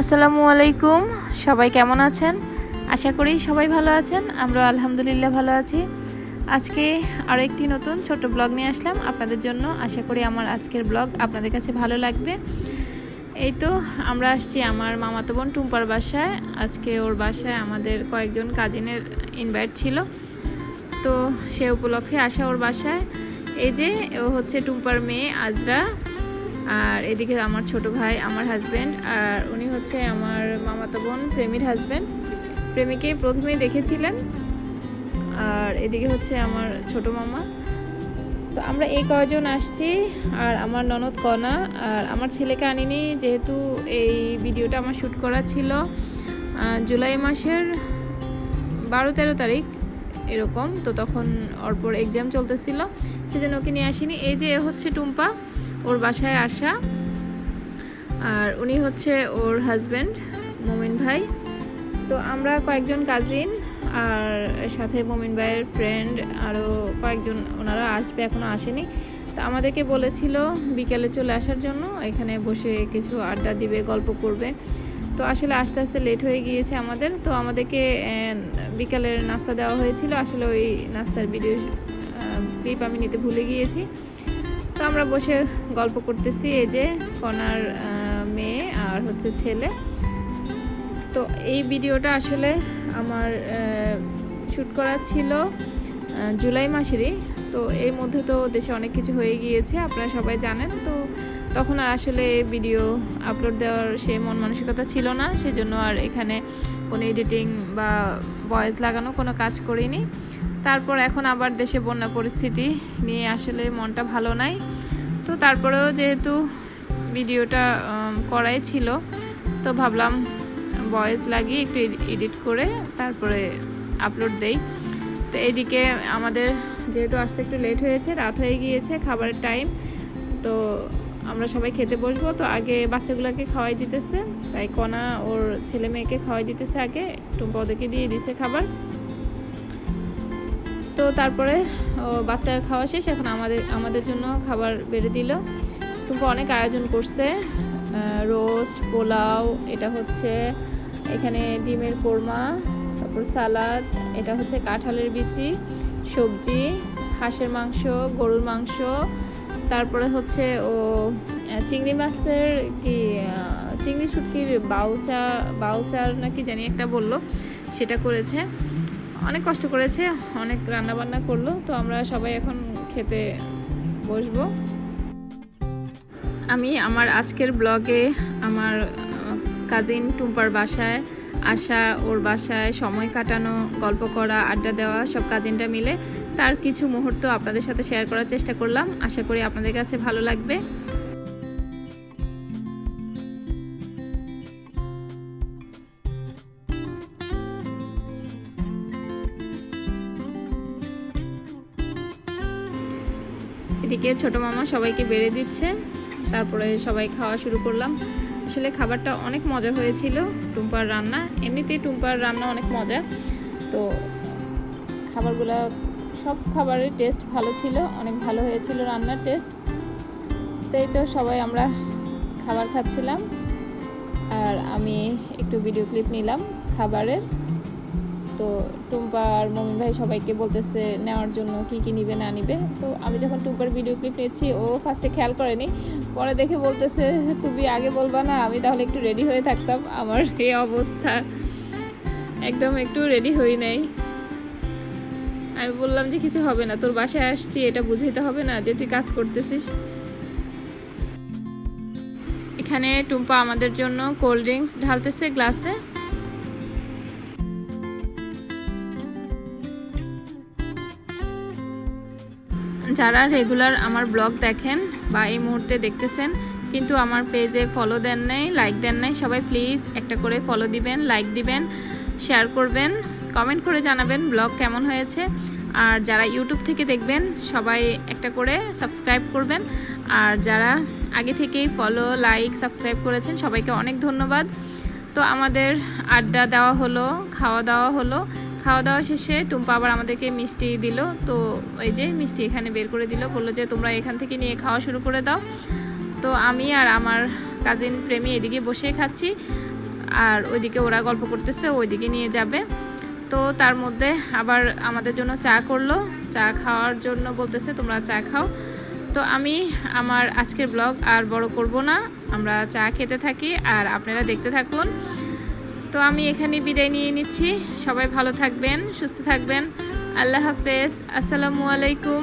আসসালামু আলাইকুম। সবাই কেমন আছেন? আশা করি সবাই ভালো আছেন। আমরা আলহামদুলিল্লাহ ভালো আছি। আজকে আরও একটি নতুন ছোট ব্লগ নিয়ে আসলাম আপনাদের জন্য। আশা করি আমার আজকের ব্লগ আপনাদের কাছে ভালো লাগবে। এই তো আমরা আসছি আমার মামাতো বোন টুম্পার বাসায়। আজকে ওর বাসায় আমাদের কয়েকজন কাজিনের ইনভাইট ছিল, তো সে উপলক্ষে আসা ওর বাসায়। এই যে ও হচ্ছে টুম্পার মেয়ে আজরা, আর এদিকে আমার ছোট ভাই, আমার হাজব্যান্ড, আর উনি হচ্ছে আমার মামাতো বোন প্রেমীর হাজব্যান্ড। প্রেমিকে প্রথমেই দেখেছিলেন। আর এদিকে হচ্ছে আমার ছোট মামা। তো আমরা এই কয়জন আসছি, আর আমার ননদ কণা, আর আমার ছেলেকে আনিনি, যেহেতু এই ভিডিওটা আমার শ্যুট করা ছিল জুলাই মাসের 12-13 তারিখ এরকম। তো তখন ওর এক্সাম চলতেছিল, সেজন্য ওকে নিয়ে আসিনি। এই যে হচ্ছে টুম্পা, ওর বাসায় আসা, আর উনি হচ্ছে ওর হাজব্যান্ড মোমিন ভাই। তো আমরা কয়েকজন কাজিন, আর সাথে মোমিন ভাইয়ের ফ্রেন্ড আরও কয়েকজন, ওনারা আসবে, এখনও আসেনি। তো আমাদেরকে বলেছিল বিকেলে চলে আসার জন্য, এখানে বসে কিছু আড্ডা দিবে, গল্প করবে। তো আসলে আস্তে আস্তে লেট হয়ে গিয়েছে আমাদের। তো আমাদেরকে বিকালের নাস্তা দেওয়া হয়েছিল, আসলে ওই নাস্তার ভিডিও ক্লিপ আমি নিতে ভুলে গিয়েছি। তো আমরা বসে গল্প করতেছি। এই যে কণার মেয়ে আর হচ্ছে ছেলে। তো এই ভিডিওটা আসলে আমার শ্যুট করা ছিল জুলাই মাসেরই। তো এর মধ্যে তো দেশে অনেক কিছু হয়ে গিয়েছে, আপনারা সবাই জানেন। তো তখন আর আসলে ভিডিও আপলোড দেওয়ার সে মন মানসিকতা ছিল না, সেজন্য আর এখানে কোনো এডিটিং বা ভয়েস লাগানো কোনো কাজ করিনি। তারপর এখন আবার দেশে বন্যা পরিস্থিতি নিয়ে আসলে মনটা ভালো নাই। তো তারপরেও যেহেতু ভিডিওটা করাই ছিল, তো ভাবলাম ভয়েস লাগিয়ে একটু এডিট করে তারপরে আপলোড দেই। তো এইদিকে আমাদের যেহেতু আসতে একটু লেট হয়েছে, রাত হয়ে গিয়েছে, খাবারের টাইম। তো আমরা সবাই খেতে বসবো। তো আগে বাচ্চাগুলোকে খাওয়াই দিতেছে, তাই কণা ওর ছেলে মেয়েকে খাওয়াই দিতেছে আগে, টুম্পা ওদেরকে দিয়ে দিছে খাবার। তো তারপরে বাচ্চার খাওয়া শেষ, এখন আমাদের জন্য খাবার বেড়ে দিল। টুম্পা অনেক আয়োজন করছে, রোস্ট, পোলাও, এটা হচ্ছে এখানে ডিমের কোরমা, তারপর সালাদ, এটা হচ্ছে কাঁঠালের বিচি, সবজি, হাঁসের মাংস, গরুর মাংস, তারপরে হচ্ছে ও চিংড়ি মাছের কি চিংড়ি শুটকির বাউচার নাকি জানি একটা বললো, সেটা করেছে। অনেক কষ্ট করেছে, অনেক রান্না বান্না করলো। তো আমরা সবাই এখন খেতে বসবো। আমি আমার আজকের ব্লগে আমার কাজিন টুম্পার বাসায় আসা, ওর বাসায় সময় কাটানো, গল্প করা, আড্ডা দেওয়া, সব কাজিনটা মিলে তার কিছু মুহূর্ত আপনাদের সাথে শেয়ার করার চেষ্টা করলাম। আশা করি আপনাদের কাছে ভালো লাগবে। এদিকে ছোট মামা সবাইকে বেড়ে দিচ্ছে, তারপরে সবাই খাওয়া শুরু করলাম। আসলে খাবারটা অনেক মজা হয়েছিল, টুম্পার রান্না, এমনিতেই টুম্পার রান্না অনেক মজা। তো খাবারগুলো, সব খাবারের টেস্ট ভালো ছিল, অনেক ভালো হয়েছিল রান্নার টেস্ট। তাই তো সবাই আমরা খাবার খাচ্ছিলাম, আর আমি একটু ভিডিও ক্লিপ নিলাম খাবারের। তো টুম্পা আর মোমিন ভাই সবাইকে বলতেছে নেওয়ার জন্য কি কি নিবে না নিবে। তো আমি যখন টুম্পার ভিডিও ক্লিপ নিচ্ছি, ও ফার্স্টে খেয়াল করেনি, পরে দেখে বলতেছে তুমি আগে বলবা না, আমি তাহলে একটু রেডি হয়ে থাকতাম। আমার এই অবস্থা, একদম একটু রেডি হই নাই। আমি বললাম যে কিছু হবে না, তোর বাসায় আসছি এটা বুঝাইতে হবে না যে তুই কাজ করতেছিস। এখানে টুম্পা আমাদের জন্য কোল্ড ড্রিঙ্কস ঢালতেছে গ্লাসে। যারা রেগুলার আমার ব্লগ দেখেন বা এই মুহূর্তে দেখতেছেন কিন্তু আমার পেজে ফলো দেন নাই, লাইক দেন নাই, সবাই প্লিজ একটা করে ফলো দিবেন, লাইক দিবেন, শেয়ার করবেন, কমেন্ট করে জানাবেন ব্লগ কেমন হয়েছে। আর যারা ইউটিউব থেকে দেখবেন সবাই একটা করে সাবস্ক্রাইব করবেন। আর যারা আগে থেকেই ফলো, লাইক, সাবস্ক্রাইব করেছেন সবাইকে অনেক ধন্যবাদ। তো আমাদের আড্ডা দেওয়া হলো, খাওয়া দাওয়া হলো। খাওয়া দাওয়া শেষে টুম্পা আবার আমাদেরকে মিষ্টি দিল। তো ওই যে মিষ্টি এখানে বের করে দিল, বললো যে তোমরা এখান থেকে নিয়ে খাওয়া শুরু করে দাও। তো আমি আর আমার কাজিন প্রেমী এদিকে বসে খাচ্ছি। আর ওইদিকে ওরা গল্প করতেছে, ওইদিকে নিয়ে যাবে। তো তার মধ্যে আবার আমাদের জন্য চা করলো, চা খাওয়ার জন্য বলতেছে তোমরা চা খাও। তো আমি আমার আজকের ব্লগ আর বড় করব না, আমরা চা খেতে থাকি আর আপনারা দেখতে থাকুন। তো আমি এখানে বিদায় নিয়ে নিচ্ছি। সবাই ভালো থাকবেন, সুস্থ থাকবেন। আল্লাহ হাফেজ, আসসালামু আলাইকুম।